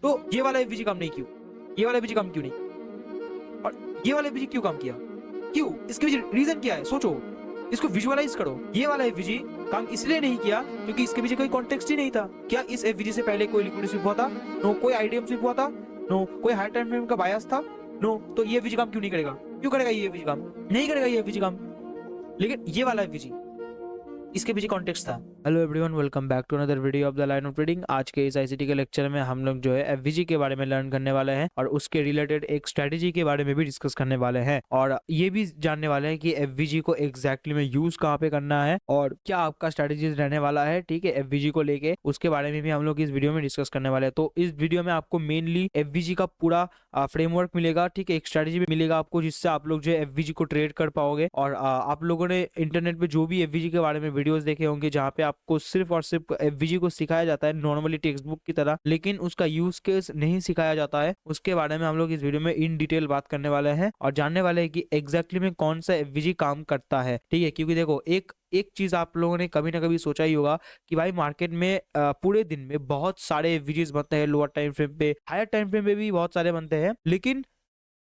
तो ये वाला एफवीजी काम नहीं क्यों, ये वाला एफवीजी काम क्यों नहीं, और ये वाला एफवीजी क्यों काम किया, क्यों, इसके पीछे रीजन क्या है, सोचो, इसको विजुअलाइज करो। ये वाला एफवीजी काम इसलिए नहीं किया क्योंकि इसके पीछे कोई कॉन्टेक्स्ट ही नहीं था। क्या इस एफवीजी से पहले कोई लिक्विड स्विप हुआ था? नो। कोई आईडीएम स्विप हुआ था? नो। कोई हाई टाइम फ्रेम का बायस था? नो। तो ये एफवीजी काम क्यों नहीं करेगा? क्यों करेगा ये एफवीजी काम? नहीं करेगा ये एफवीजी काम। लेकिन ये वाला एफवीजी, इसके पीछे कॉन्टेक्स्ट था। Hello everyone, welcome back to another video of the line of trading. आज के इस आईसीटी के लेक्चर में हम लोग जो है एफवीजी के बारे में लर्न करने वाले हैं और उसके रिलेटेड एक स्ट्रेटेजी के बारे में भी डिस्कस करने वाले हैं और ये भी जानने वाले हैं कि एफवीजी को एग्जैक्टली में यूज कहाँ पे करना है और क्या आपका स्ट्रेटेजीज रहने वाला है, ठीक है, एफवीजी को लेके, उसके बारे में भी हम लोग इस वीडियो में डिस्कस करने वाले हैं। तो इस वीडियो में आपको मेनली एफवीजी का पूरा फ्रेमवर्क मिलेगा, ठीक है, एक स्ट्रेटेजी भी मिलेगा आपको जिससे आप लोग जो है एफवीजी को ट्रेड कर पाओगे। और आप लोगों ने इंटरनेट पे जो भी एफवीजी के बारे में वीडियोस देखे होंगे जहाँ पे आपको सिर्फ और सिर्फ एफवीजी को सिखाया जाता है नॉर्मली टेक्स्ट बुक की तरह, लेकिन उसका यूज केस नहीं सिखाया जाता है, उसके बारे में हम लोग इस वीडियो में इन डिटेल बात करने वाले हैं और जानने वाले हैं कि एग्जैक्टली में कौन सा एफवीजी काम करता है, ठीक है। क्योंकि देखो, एक चीज आप लोगों ने कभी ना कभी सोचा ही होगा कि भाई मार्केट में पूरे दिन में बहुत सारे एफवीजीज बनते हैं, लोअर टाइम फ्रेम पे, हायर टाइम फ्रेम पे भी बहुत सारे बनते हैं, लेकिन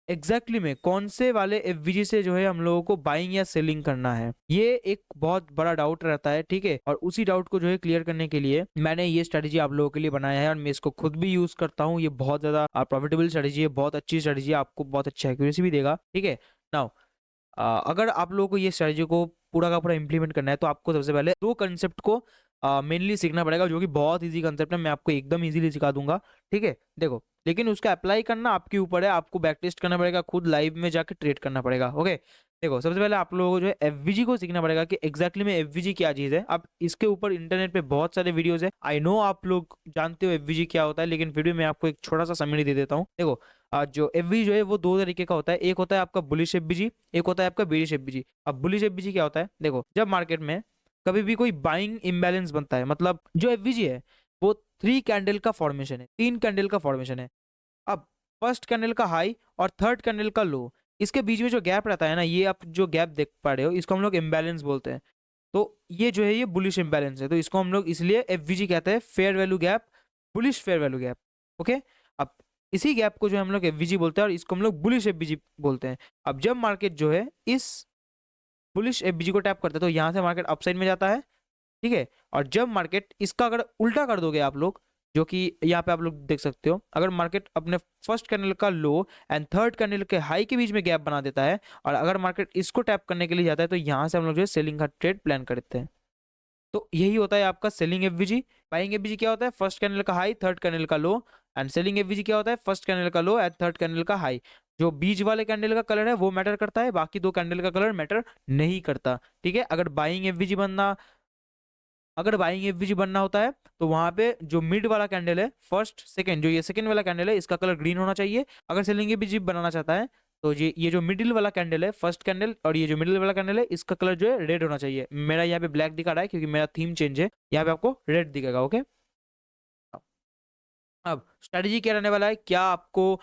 एग्जैक्टली में कौन से वाले एफवीजी से जो है हम लोगों को बाइंग या सेलिंग करना है, ये एक बहुत बड़ा डाउट रहता है, ठीक है। और उसी डाउट को जो है क्लियर करने के लिए मैंने ये स्ट्रेटेजी आप लोगों के लिए बनाया है और मैं इसको खुद भी यूज करता हूँ। ये बहुत ज्यादा प्रॉफिटेबल स्ट्रेटेजी है, बहुत अच्छी स्ट्रेटेजी है, आपको बहुत अच्छा एक्यूरेसी भी देगा, ठीक है। नाउ अगर आप लोगों को ये स्ट्रेटेजी को पूरा का पूरा इंप्लीमेंट करना है तो आपको सबसे पहले दो कंसेप्ट को मेनली सीखना पड़ेगा, जो कि बहुत इजी कंसेप्ट है, मैं आपको एकदम इजीली सिखा दूंगा, ठीक है। देखो, लेकिन उसका अप्लाई करना आपके ऊपर है, आपको बैक टेस्ट करना पड़ेगा, खुद लाइव में जाके ट्रेड करना पड़ेगा, ओके। देखो, सबसे पहले आप लोगों को जो है एफवीजी को सीखना पड़ेगा कि एग्जैक्टली में एफवीजी क्या चीज है। अब इसके ऊपर इंटरनेट पे बहुत सारे वीडियोस है, आई नो आप लोग जानते हो एफवीजी क्या होता है, लेकिन फिर भी मैं आपको एक छोटा सा समरी दे देता हूँ। देखो, जो एफवीजी जो है वो दो तरीके का होता है, एक होता है आपका बुलिश एफवीजी, एक होता है आपका बेरिश एफवीजी। अब बुलिश एफवीजी क्या होता है? देखो, जब मार्केट में कभी भी कोई बाइंग इम्बैलेंस बनता है, मतलब जो एफवीजी है वो 3 कैंडल का फॉर्मेशन है, 3 कैंडल का फॉर्मेशन है। अब फर्स्ट कैंडल का हाई और थर्ड कैंडल का लो, इसके बीच में जो गैप रहता है ना, ये आप जो गैप देख पा रहे हो, इसको हम लोग इम्बैलेंस बोलते हैं। तो ये जो है ये बुलिश इम्बैलेंस है, तो इसको हम लोग इसलिए एफवीजी कहते हैं, fair value gap, bullish fair value gap, okay. अब इसी गैप को जो हम लोग एफवीजी बोलते हैं और इसको हम लोग बुलिश एफवीजी बोलते हैं। अब जब मार्केट जो है इस बुलिश एफवीजी को टैप करता है तो यहाँ से मार्केट अपसाइड में जाता है, ठीक है। और जब मार्केट इसका अगर उल्टा कर दोगे आप लोग, जो कि यहाँ पे आप लोग देख सकते हो, अगर मार्केट अपने फर्स्ट कैंडल का लो एंड थर्ड कैंडल के हाई के बीच में गैप बना देता है और अगर मार्केट इसको टैप करने के लिए जाता है तो यहाँ से हम लोग जो है सेलिंग का ट्रेड प्लान करते हैं। तो यही होता है आपका सेलिंग एफवीजी। बाइंग एफवीजी क्या होता है? फर्स्ट कैंडल का हाई, थर्ड कैंडल का लो। एंड सेलिंग एफवीजी क्या होता है? फर्स्ट कैंडल का लो एंड थर्ड कैंडल का हाई। जो बीच वाले कैंडल का कलर है वो मैटर करता है, बाकी दो कैंडल का कलर मैटर नहीं करता, ठीक है। अगर बाइंग एफवीजी बनना होता है तो वहां पे जो मिड वाला कैंडल है, फर्स्ट सेकंड, जो ये सेकंड वाला कैंडल है, इसका कलर ग्रीन होना चाहिए। अगर सेलिंग एफवीजी बनाना चाहता है तो ये जो मिडिल वाला कैंडल है, फर्स्ट कैंडल, और ये जो मिडिल वाला कैंडल है, इसका कलर जो है रेड होना चाहिए। मेरा यहाँ पे ब्लैक दिखा रहा है क्योंकि मेरा थीम चेंज है, यहाँ पे आपको रेड दिखेगा, ओके। अब स्ट्रेटजी क्या रहने वाला है, क्या आपको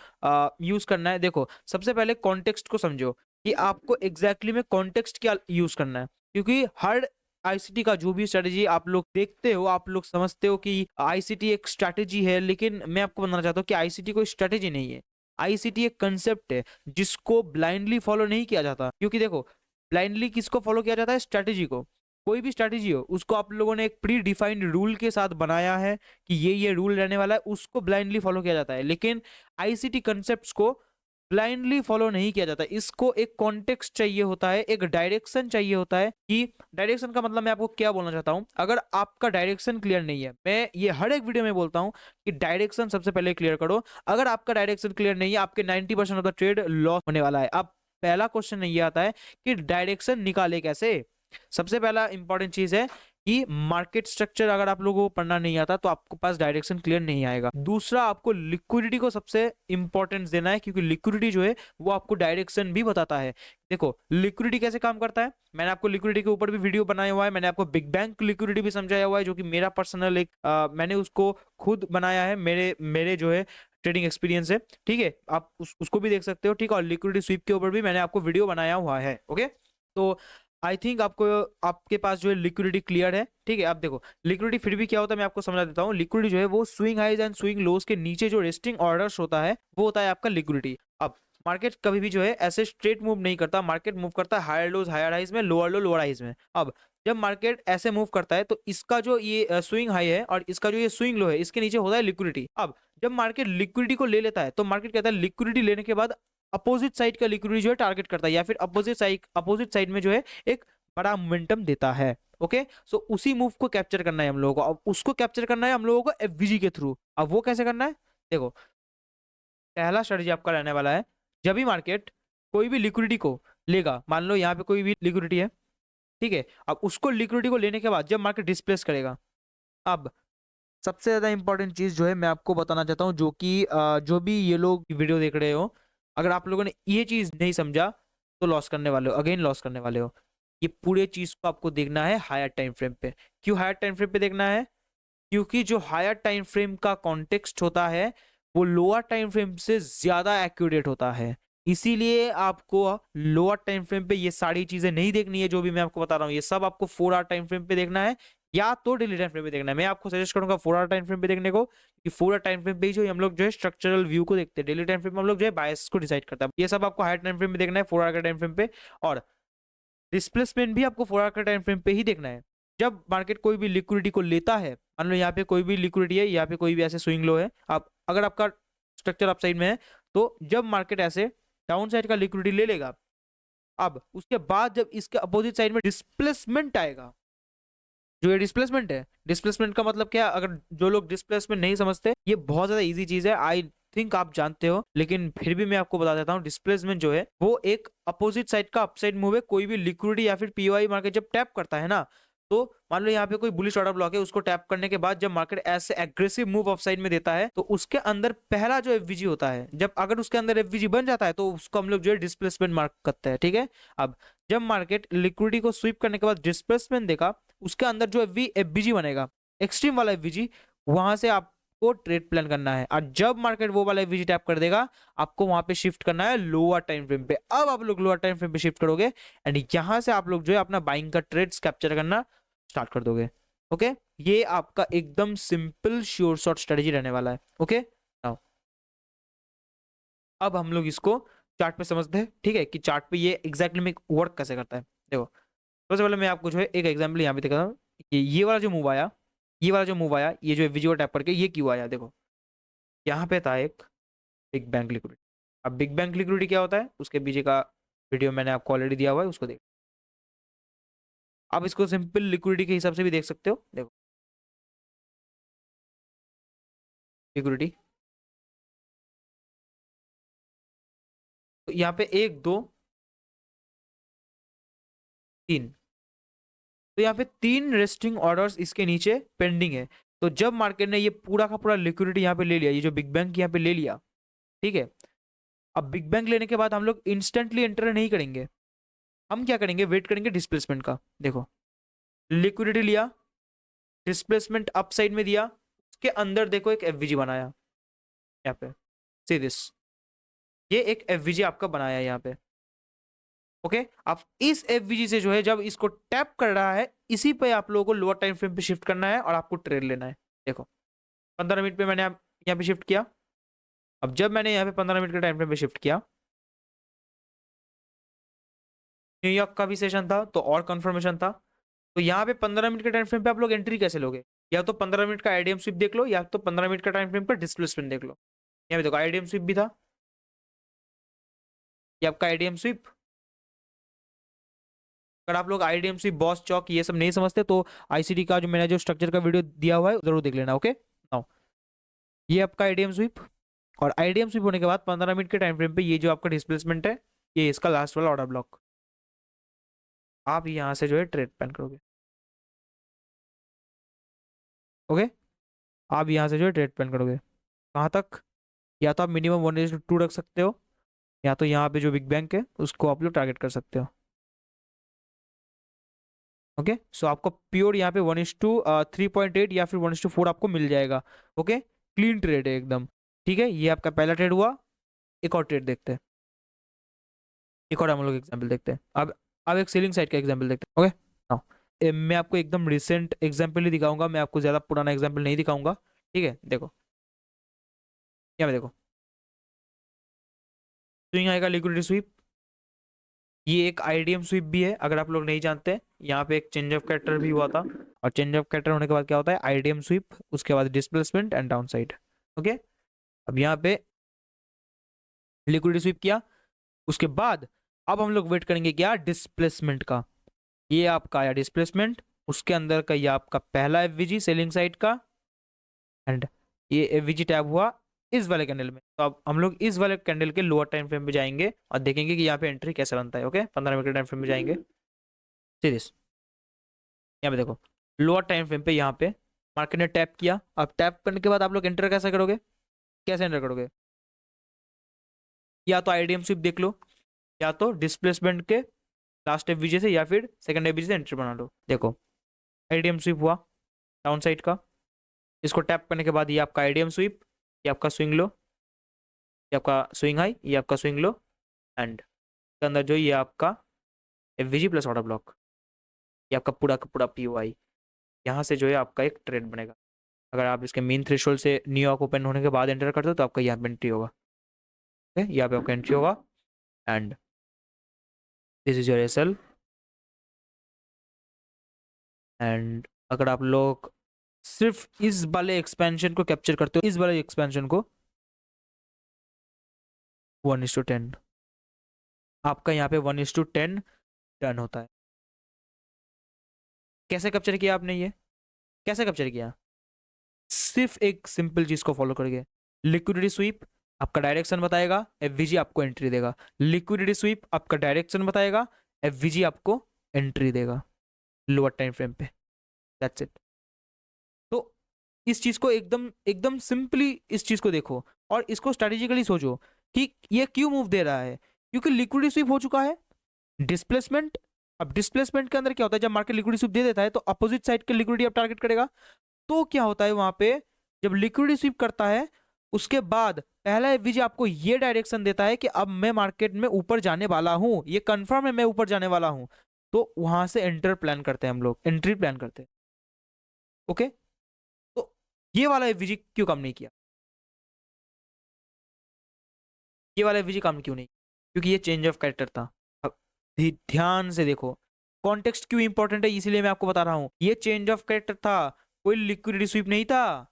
यूज करना है? देखो, सबसे पहले कॉन्टेक्स्ट को समझो कि आपको एग्जैक्टली में कॉन्टेक्स्ट क्या यूज करना है, क्योंकि हर आईसीटी का जो भी स्ट्रेटजी आप लोग देखते हो, आप लोग समझते हो कि आईसीटी एक स्ट्रेटजी है, लेकिन मैं आपको बताना चाहता हूँ कि आईसीटी कोई स्ट्रेटजी नहीं है। आईसीटी एक कंसेप्ट है जिसको ब्लाइंडली फॉलो नहीं किया जाता, क्योंकि देखो, ब्लाइंडली किसको फॉलो किया जाता है? स्ट्रेटजी को। कोई भी स्ट्रेटजी हो उसको आप लोगों ने एक प्री डिफाइंड रूल के साथ बनाया है कि ये रूल रहने वाला है, उसको ब्लाइंडली फॉलो किया जाता है। लेकिन आईसीटी कंसेप्ट्स को ब्लाइंडली फॉलो नहीं किया जाता, इसको एक कॉन्टेक्स्ट चाहिए होता है, एक डायरेक्शन चाहिए होता है। कि डायरेक्शन का मतलब मैं आपको क्या बोलना चाहता हूं, अगर आपका डायरेक्शन क्लियर नहीं है, मैं ये हर एक वीडियो में बोलता हूं कि डायरेक्शन सबसे पहले क्लियर करो। अगर आपका डायरेक्शन क्लियर नहीं है, आपके 90% ऑफ द ट्रेड लॉस होने वाला है। अब पहला क्वेश्चन ये आता है कि डायरेक्शन निकाले कैसे। सबसे पहला इंपॉर्टेंट चीज है कि मार्केट स्ट्रक्चर अगर आप लोगों को पढ़ना नहीं आता तो आपको पास डायरेक्शन क्लियर नहीं आएगा। दूसरा, आपको लिक्विडिटी को सबसे इंपॉर्टेंस देना है, क्योंकि लिक्विडिटी जो है वो आपको डायरेक्शन भी बताता है। देखो, लिक्विडिटी कैसे काम करता है, मैंने आपको लिक्विडिटी के ऊपर भी वीडियो बनाया हुआ है, मैंने आपको बिग बैंक लिक्विडिटी भी समझाया हुआ है, जो कि मेरा पर्सनल एक मैंने उसको खुद बनाया है, मेरे मेरे जो है ट्रेडिंग एक्सपीरियंस है, ठीक है। आप उसको भी देख सकते हो, ठीक है। और लिक्विडिटी स्वीप के ऊपर भी मैंने आपको वीडियो बनाया हुआ है, ओके। तो आई थिंक आपको, आपके पास जो है लिक्विडिटी क्लियर है, ठीक है। अब देखो लिक्विडिटी फिर भी क्या होता है, मैं आपको समझा देता हूँ। लिक्विडिटी जो है वो स्विंग हाइज एंड स्विंग लोज के नीचे जो रेस्टिंग ऑर्डर्स होता है वो होता है आपका लिक्विडिटी। अब मार्केट कभी भी जो है ऐसे स्ट्रेट मूव नहीं करता, मार्केट मूव करता है हायर लोज हायर हाइज में, लोअर लो लोअर हाइज में। अब जब मार्केट ऐसे मूव करता है तो इसका जो ये स्विंग हाई है और इसका जो ये स्विंग लो है, इसके नीचे होता है लिक्विडिटी। अब जब मार्केट लिक्विडिटी को ले लेता है तो मार्केट कहता है लिक्विडिटी लेने के बाद अपोजिट साइड का लिक्विडिटी जो है टारगेट करता है, या फिर अपोजिट साइड में जो है एक बड़ा मोमेंटम देता है। ओके, सो उसी मूव को कैप्चर करना है हम लोगों को। अब उसको कैप्चर करना है हम लोगों को एफवीजी के थ्रू। अब वो कैसे करना है, देखो पहला स्ट्रेटजी आपका रहने वाला है, जब भी मार्केट कोई भी लिक्विडिटी को लेगा, मान लो यहाँ पे कोई भी लिक्विडिटी है, ठीक है। अब उसको लिक्विडिटी को लेने के बाद जब मार्केट डिस्प्लेस करेगा, अब सबसे ज्यादा इंपॉर्टेंट चीज जो है मैं आपको बताना चाहता हूँ, जो कि जो भी ये लोग वीडियो देख रहे हो, अगर आप लोगों ने ये चीज नहीं समझा तो लॉस करने वाले हो, अगेन लॉस करने वाले हो। ये पूरे चीज को आपको देखना है हायर टाइम फ्रेम पे। क्यों हायर टाइम फ्रेम पे देखना है, क्योंकि जो हायर टाइम फ्रेम का कॉन्टेक्स्ट होता है वो लोअर टाइम फ्रेम से ज्यादा एक्यूरेट होता है। इसीलिए आपको लोअर टाइम फ्रेम पे ये सारी चीजें नहीं देखनी है जो भी मैं आपको बता रहा हूँ, ये सब आपको 4 आवर टाइम फ्रेम पे देखना है या तो डेली टाइम फ्रेम पे देखना है। मैं आपको सजेस्ट करूंगा 4 आवर टाइम फ्रेम पे देखने को, कि 4 आवर टाइम फ्रेम पे ही जो हम लोग जो है स्ट्रक्चरल व्यू को देखते हैं, डेली टाइम फ्रेम में हम लोग जो है बायस को डिसाइड करता है। ये सब आपको हायर टाइम फ्रेम में देखना है, 4 आवर के टाइम फ्रेम पे। और डिस्प्लेसमेंट भी आपको 4 आवर के टाइम फ्रेम पे ही देखना है। जब मार्केट कोई भी लिक्विडिटी को लेता है, मान लो यहाँ पे कोई भी लिक्विडिटी है, यहाँ पे कोई भी ऐसे स्विंग लो है, आप अगर आपका स्ट्रक्चर अप साइड में है तो जब मार्केट ऐसे डाउन साइड का लिक्विडिटी ले लेगा, अब उसके बाद जब इसके अपोजिट साइड में डिस्प्लेसमेंट आएगा, जो ये डिस्प्लेसमेंट है, डिस्प्लेसमेंट का मतलब क्या है, अगर जो लोग डिस्प्लेसमेंट नहीं समझते, ये बहुत ज्यादा इजी चीज है, आई थिंक आप जानते हो, लेकिन फिर भी मैं आपको बता देता हूँ। डिस्प्लेसमेंट जो है वो एक अपोजिट साइड का अपसाइड मूव है। कोई भी लिक्विडिटी या फिर पीओआई मार्केट जब टैप करता है ना, तो मान लो यहाँ पे कोई बुलिश ऑर्डर ब्लॉक है, उसको टैप करने के बाद जब मार्केट ऐसे एग्रेसिव मूव ऑफ साइड में देता है तो उसके अंदर पहला जो एफवीजी होता है, जब अगर उसके अंदर एफवीजी बन जाता है तो उसको हम लोग जो है डिस्प्लेसमेंट मार्क करते हैं, ठीक है। अब जब मार्केट लिक्विडिटी को स्वीप करने के बाद डिस्प्लेसमेंट देगा, उसके अंदर जो एफबीजी बनेगा, एक्सट्रीम वाला एफबीजी, वहां से आपको ट्रेड प्लान करना है। और जब मार्केट वो वाला एफबीजी टैप कर देगा, आपको वहां पे शिफ्ट करना है लोअर टाइम फ्रेम पे। अब आप लोग लोअर टाइम फ्रेम पे शिफ्ट करोगे एंड यहां से आप लोग जो है अपना बाइंग का ट्रेड्स कैप्चर करना स्टार्ट कर दोगे। ओके, ये आपका एकदम सिंपल श्योर शॉर्ट स्ट्रेटेजी रहने वाला है। ओके, नाउ अब हम लोग इसको चार्ट पे समझते हैं, ठीक है, कि चार्ट पे ये एग्जैक्टली में वर्क कैसे करता है। देखो सबसे पहले मैं आपको जो है एक एग्जांपल यहाँ पे दिखाता हूँ कि ये वाला जो मूव आया, ये वाला जो मूव आया, ये जो विजुअल टैप करके ये क्यों आया। देखो यहाँ पे था एक बिग बैंग लिक्विडिटी। अब बिग बैंग लिक्विडिटी क्या होता है, उसके पीछे का वीडियो मैंने आपको ऑलरेडी दिया हुआ है, उसको देख। आप इसको सिंपल लिक्विडिटी के हिसाब से भी देख सकते हो। देखो लिक्विडिटी, तो यहाँ पे 1 2 3, तो यहाँ पे 3 रेस्टिंग ऑर्डर्स इसके नीचे पेंडिंग है। तो जब मार्केट ने ये पूरा का पूरा लिक्विडिटी यहाँ पे ले लिया, ये जो बिग बैंग यहाँ पे ले लिया, ठीक है। अब बिग बैंग लेने के बाद हम लोग इंस्टेंटली एंटर नहीं करेंगे, हम क्या करेंगे, वेट करेंगे डिस्प्लेसमेंट का। देखो लिक्विडिटी लिया, डिस्प्लेसमेंट अप साइड में दिया, उसके अंदर देखो एक एफवीजी बनाया यहाँ पे, सी दिस, ये एक एफवीजी आपका बनाया है यहाँ पे। ओके, अब इस एफवीजी से जो है जब इसको टैप कर रहा है, इसी पे आप लोगों को लोअर टाइम फ्रेम पे शिफ्ट करना है और आपको ट्रेड लेना है। देखो 15 मिनट पे मैंने यहाँ पे शिफ्ट किया। अब जब मैंने यहाँ पे 15 मिनट के टाइम फ्रेम पे शिफ्ट किया, न्यूयॉर्क का भी सेशन था तो और कंफर्मेशन था। तो यहाँ पे 15 मिनट के टाइम फ्रेम पे आप लोग एंट्री कैसे लोगे, या तो 15 मिनट का आईडीएम स्विप देख लो, या तो 15 मिनट का टाइम फ्रेम का डिस्प्लेसमेंट देख लो। यहाँ पे देखो आईडीएम स्विप भी था, ये आपका आईडीएम स्विप। अगर आप लोग आईडीएम स्विप, बॉस चौक ये सब नहीं समझते तो आईसीडी का जो मैंने जो स्ट्रक्चर का वीडियो दिया हुआ है जरूर देख लेना। ओके, नाउ ये आपका आईडीएम स्विप, और आईडीएम स्विप होने के बाद 15 मिनट के टाइम फ्रेम पे ये जो आपका डिस्प्लेसमेंट है, ये इसका लास्ट वाला ऑर्डर ब्लॉक, आप यहाँ से जो है ट्रेड प्लान करोगे। ओके, आप यहाँ से जो है ट्रेड प्लान करोगे कहाँ तक, या तो आप मिनिमम 1:2 रख सकते हो, या तो यहाँ पे जो बिग बैंक है उसको आप लोग टारगेट कर सकते हो। ओके, सो आपको प्योर यहाँ पे 1:3.8 या फिर 1:4 आपको मिल जाएगा। ओके, क्लीन ट्रेड है एकदम, ठीक है। ये आपका पहला ट्रेड हुआ। एक और ट्रेड देखते हैं, एक और हम लोग एग्जाम्पल देखते हैं। अब अब एक सेलिंग साइड का एग्जांपल देखते हैं। ओके नाउ मैं आपको एकदम रिसेंट एग्जांपल ही दिखाऊंगा, मैं आपको ज्यादा पुराना एग्जांपल नहीं दिखाऊंगा। ठीक है, देखो यहाँ पे देखो, स्विंग आएगा लिक्विडिटी स्वीप। ये एक आईडीएम स्वीप भी है, अगर आप लोग नहीं जानते। यहाँ पे एक चेंज ऑफ कैरेक्टर भी हुआ था, और चेंज ऑफ कैरेक्टर होने के बाद क्या होता है, आईडीएम स्वीप, उसके बाद displacement and down side. Okay, अब यहाँ पे लिक्विडिटी स्वीप किया, उसके बाद अब हम लोग वेट करेंगे क्या, डिस्प्लेसमेंट का। ये आपका आया डिस्प्लेसमेंट, उसके अंदर का ये आपका पहला एफवीजी सेलिंग साइड का, एंड ये एफवीजी टैब हुआ इस वाले कैंडल में। तो अब हम लोग इस वाले कैंडल के लोअर टाइम फ्रेम पे जाएंगे और देखेंगे कि यहाँ पे एंट्री कैसे बनता है। ओके, 15 मिनट के टाइम फ्रेम में जाएंगे। सीरीज यहाँ पे देखो, लोअर टाइम फ्रेम पे यहाँ पे मार्केट ने टैप किया। अब टैप करने के बाद आप लोग एंटर कैसे करोगे, कैसे एंटर करोगे, या तो आईडीएम स्विप देख लो, या तो डिस्प्लेसमेंट के लास्ट एफवीजी से, या फिर सेकंड एफवीजी से एंट्री बना लो। देखो आईडीएम स्विप हुआ डाउन साइड का, इसको टैप करने के बाद ये आपका आईडीएम स्विप, ये आपका स्विंग लो, ये आपका स्विंग हाई, ये आपका स्विंग लो, एंड के अंदर जो ये आपका एफवीजी प्लस ऑर्डर ब्लॉक, ये आपका पूरा का पूरा पीओआई, यहाँ से जो है आपका एक ट्रेड बनेगा। अगर आप इसके मेन थ्रेशोल्ड से न्यूयॉर्क ओपन होने के बाद एंटर करते हो तो आपका यहाँ पे एंट्री होगा। ओके, यहाँ पे आपका एंट्री होगा, and this is your SL. And अगर आप लोग सिर्फ इस वाले एक्सपेंशन को कैप्चर करते हो, इस वाले एक्सपेंशन को 1:10, आपका यहाँ पे 1:10 डन होता है। कैसे कैप्चर किया आपने, ये कैसे कैप्चर किया, सिर्फ एक सिंपल चीज को फॉलो करके। लिक्विडिटी स्वीप आपका डायरेक्शन बताएगा, एफवीजी आपको एंट्री देगा। लिक्विडिटी स्वीप आपका डायरेक्शन बताएगा, एफवीजी आपको एंट्री देगा लोअर टाइम फ्रेम पे। That's it. तो इस चीज को एकदम एकदम सिंपली इस चीज को देखो और इसको स्ट्रेटेजिकली सोचो कि ये क्यों मूव दे रहा है, क्योंकि लिक्विडिटी स्वीप हो चुका है। डिस्प्लेसमेंट, अब डिस्प्लेसमेंट के अंदर क्या होता है, जब मार्केट लिक्विडिटी स्वीप दे देता है तो अपोजिट साइड के लिक्विडिटी अब टारगेट करेगा। तो क्या होता है वहां पे, जब लिक्विडिटी स्वीप करता है उसके बाद पहला एफवीजी आपको ये डायरेक्शन देता है कि अब मैं मार्केट में ऊपर जाने वाला हूं, ये कंफर्म है मैं ऊपर जाने वाला हूं। तो वहां से एंटर प्लान करते हैं हम लोग, एंट्री प्लान करते हैं। ओके, तो ये वाला एफवीजी क्यों काम नहीं किया, ये वाला एफवीजी काम क्यों नहीं, क्योंकि ये चेंज ऑफ कैरेक्टर था। अब ध्यान से देखो, कॉन्टेक्स्ट क्यों इंपॉर्टेंट है इसीलिए मैं आपको बता रहा हूं। ये चेंज ऑफ कैरेक्टर था, कोई लिक्विडिटी स्वीप नहीं था।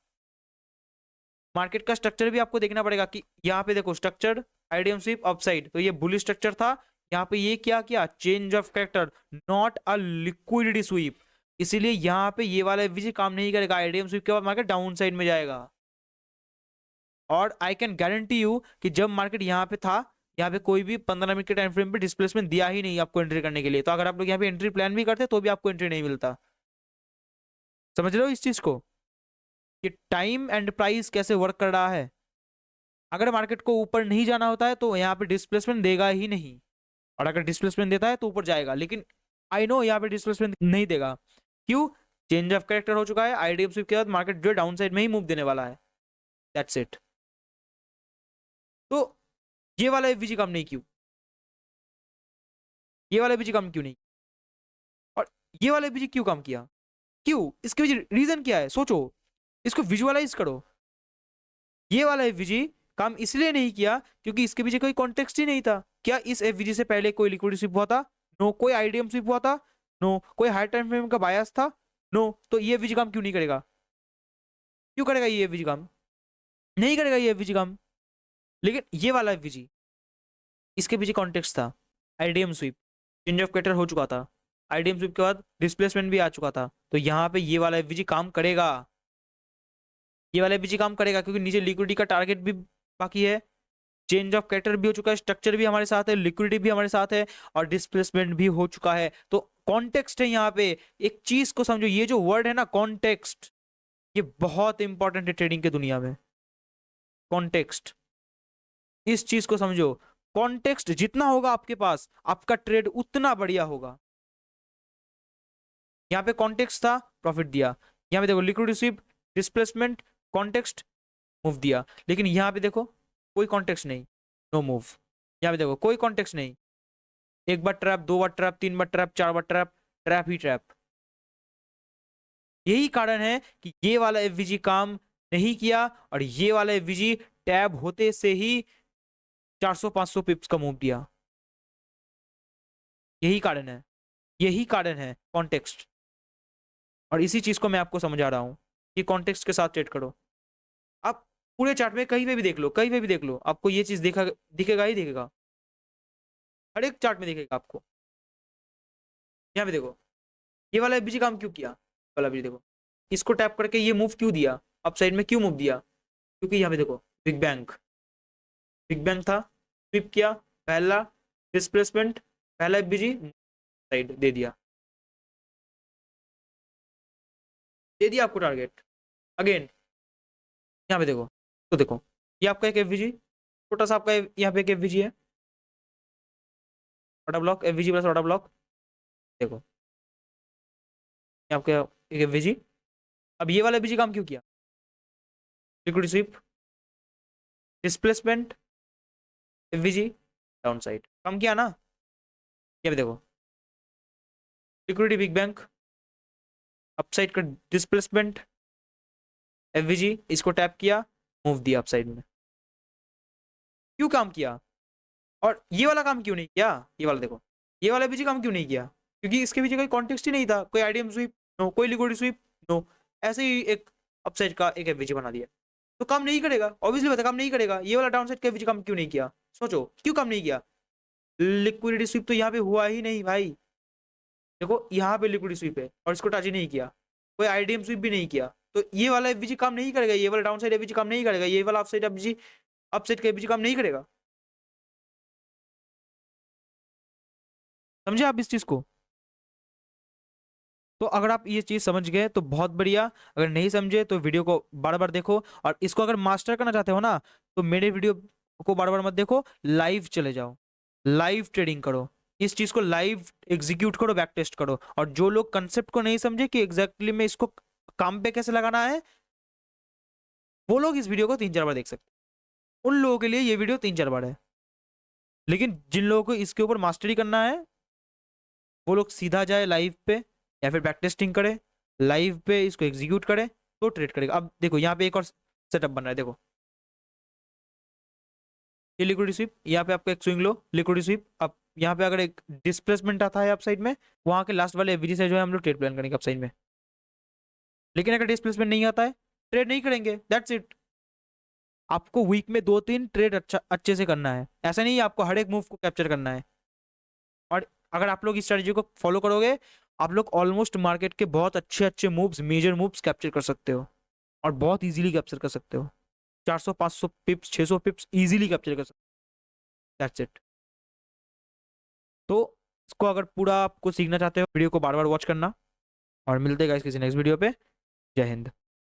मार्केट का स्ट्रक्चर भी आपको देखना पड़ेगा कि यहाँ पे देखो स्ट्रक्चर आईडीएम स्वीप अपसाइड, तो ये बुलिश स्ट्रक्चर था। यहाँ पे ये क्या किया, change of character, not a liquidity SVEEP. इसीलिए यहाँ पे ये वाला एफवीजी काम नहीं करेगा, आईडीएम स्वीप के बाद मार्केट डाउन साइड में जाएगा। और आई कैन गारंटी यू कि जब मार्केट यहाँ पे था, यहाँ पे कोई भी 15 मिनट के टाइम फ्रेम पे डिस्प्लेसमेंट दिया ही नहीं आपको एंट्री करने के लिए। तो अगर आप लोग यहाँ पे एंट्री प्लान भी करते तो भी आपको एंट्री नहीं मिलता। समझ रहे हो इस चीज को, कि टाइम एंड प्राइस कैसे वर्क कर रहा है। अगर मार्केट को ऊपर नहीं जाना होता है तो यहाँ पे डिस्प्लेसमेंट देगा ही नहीं, और अगर डिस्प्लेसमेंट देता है तो ऊपर जाएगा। लेकिन आई नो यहाँ पे डिस्प्लेसमेंट नहीं देगा, क्यों, चेंज ऑफ कैरेक्टर हो चुका है। आईडीएफसी के बाद मार्केट जो डाउन साइड में ही मूव देने वाला है। That's it. तो ये वाला एफवीजी कम नहीं क्यों, ये वाला एफवीजी कम क्यों नहीं, और ये वाला एफवीजी क्यों कम किया, क्यों, इसके वजह रीजन क्या है, सोचो, इसको विजुअलाइज करो। ये वाला एफवीजी काम इसलिए नहीं किया क्योंकि इसके पीछे कोई कॉन्टेक्स्ट ही नहीं था। क्या इस एफवीजी से पहले कोई लिक्विडिटी स्विप हुआ था, नो। कोई आईडीएम स्विप हुआ था, नो। कोई हाई टाइम फ्रेम का बायस था, नो। तो ये एफवीजी काम क्यों नहीं करेगा, क्यों करेगा ये एफवीजी काम, नहीं करेगा ये एफवीजी काम। लेकिन ये वाला एफवीजी, इसके पीछे कॉन्टेक्स्ट था, IDM sweep, change of character हो चुका था, आईडीएम स्विप के बाद डिस्प्लेसमेंट भी आ चुका था। तो यहाँ पे ये वाला एफवीजी काम करेगा, ये वाला एफवीजी काम करेगा, क्योंकि नीचे लिक्विडिटी का टारगेट भी बाकी है, चेंज ऑफ कैरेक्टर भी हो चुका है, स्ट्रक्चर भी हमारे साथ है, लिक्विडिटी भी हमारे साथ है, और डिस्प्लेसमेंट भी हो चुका है। तो कॉन्टेक्स्ट है यहाँ पे। एक चीज को समझो, ये जो वर्ड है ना कॉन्टेक्स्ट, ये बहुत इंपॉर्टेंट है ट्रेडिंग की दुनिया में। कॉन्टेक्स्ट, इस चीज को समझो, कॉन्टेक्स्ट जितना होगा आपके पास, आपका ट्रेड उतना बढ़िया होगा। यहाँ पे कॉन्टेक्स्ट था, प्रॉफिट दिया। यहाँ पे देखो liquidity SVEEP, displacement, context, move दिया। लेकिन यहाँ पे देखो कोई कॉन्टेक्स्ट नहीं, नो मूव। यहाँ पे देखो कोई कॉन्टेक्स्ट नहीं, एक बार ट्रैप, दो बार ट्रैप, तीन बार ट्रैप, चार बार ट्रैप, ट्रैप ही ट्रैप। यही कारण है कि ये वाला एफवीजी काम नहीं किया और ये वाला एफवीजी टैब होते से ही 400-500 पिप्स का मूव दिया। यही कारण है, यही कारण है, कॉन्टेक्स्ट। और इसी चीज को मैं आपको समझा रहा हूं कि कॉन्टेक्स्ट के साथ ट्रेड करो। आप पूरे चार्ट में कहीं पे भी देख लो, कहीं पे भी देख लो, आपको ये चीज देखा दिखेगा ही दिखेगा, हर एक चार्ट में दिखेगा आपको। यहाँ पे देखो, ये वाला एफबीजी काम क्यों किया, वाला भी देखो, इसको टैप करके ये मूव क्यों दिया, अप साइड में क्यों मूव दिया, क्योंकि यहाँ पे देखो बिग बैंग, बिग बैंग था, स्विप किया, पहला डिस्प्लेसमेंट, पहला एफबीजी साइड दे दिया आपको टारगेट। अगेन यहाँ पे देखो, तो देखो ये आपका एक एफबीजी, छोटा सा आपका यहाँ पे एक एफबीजी है, order block, FBG plus order block, देखो ये आपका एक एफबीजी। अब ये वाला एफबीजी काम क्यों किया, liquid sweep, displacement, FBG, downside, काम किया ना। ये भी देखो लिक्विडिटी बिग बैंक, अपसाइड का डिस्प्लेसमेंट, एफबीजी, इसको टैप किया, मूव दिया अपसाइड में, क्यों काम किया। और ये वाला काम क्यों नहीं किया, ये वाला देखो, ये वाला एफबीजी काम क्यों नहीं किया, क्योंकि इसके पीछे कोई कॉन्टेक्स्ट ही नहीं था, कोई आईडीएम स्वीप नो, कोई लिक्विडिटी स्वीप नो, ऐसे ही एक अपसाइड का एक एफबीजी बना दिया, तो काम नहीं करेगा, ऑब्वियसली बता काम नहीं करेगा। ये वाला डाउन साइड का एफबीजी काम क्यों नहीं किया, सोचो क्यों काम नहीं किया। लिक्विडिटी स्वीप तो यहाँ पे हुआ ही नहीं भाई, देखो यहाँ पे लिक्विड स्वीप है और इसको टच ही नहीं किया, कोई आईडीएम स्वीप भी नहीं किया, तो ये वाला एफबीजी काम नहीं करेगा, ये वाला डाउन साइड एफबीजी काम नहीं करेगा, ये वाला अपसाइड एफबीजी, अपसाइड का एफबीजी काम नहीं करेगा। समझे आप इस चीज को। तो अगर आप ये चीज समझ गए तो बहुत बढ़िया, अगर नहीं समझे तो वीडियो को बार बार देखो, और इसको अगर मास्टर करना चाहते हो ना तो मेरे वीडियो को बार बार मत देखो, लाइव चले जाओ, लाइव ट्रेडिंग करो, इस चीज को लाइव एग्जीक्यूट करो, बैक टेस्ट करो। और जो लोग कंसेप्ट को नहीं समझे कि एग्जैक्टली में इसको काम पे कैसे लगाना है, वो लोग इस वीडियो को 3-4 बार देख सकते हैं, उन लोगों के लिए ये वीडियो 3-4 बार है। लेकिन जिन लोगों को इसके ऊपर मास्टरी करना है वो लोग सीधा जाए लाइव पे, या फिर बैक टेस्टिंग करे, लाइव पे इसको एग्जीक्यूट करे तो ट्रेड करेगा। अब देखो यहाँ पे एक और सेटअप बन रहा है, देखो ये लिक्विडिटी स्वीप, यहाँ पे आपका एक स्विंग लो लिक्विडिटी स्वीप, अब यहाँ पे अगर एक डिस्प्लेसमेंट आता है अप साइड में, वहां के लास्ट वाले एवरेज से जो है हम लोग ट्रेड प्लान करेंगे अप साइड में। लेकिन अगर डिस्प्लेसमेंट नहीं आता है, ट्रेड नहीं करेंगे, दैट्स इट। आपको वीक में 2-3 ट्रेड अच्छे से करना है, ऐसा नहीं है आपको हर एक मूव को कैप्चर करना है। और अगर आप लोग इस स्ट्रेटजी को फॉलो करोगे, आप लोग ऑलमोस्ट मार्केट के बहुत अच्छे अच्छे मूव्स, मेजर मूव्स कैप्चर कर सकते हो, और बहुत इजीली कैप्चर कर सकते हो, 400-500 पिप्स, 600 पिप्स इजीली कैप्चर कर सकते हो, दैट्स इट। तो इसको अगर पूरा आपको सीखना चाहते हो, वीडियो को बार बार वॉच करना, और मिलते हैं गाइस किसी नेक्स्ट वीडियो पे। जय हिंद।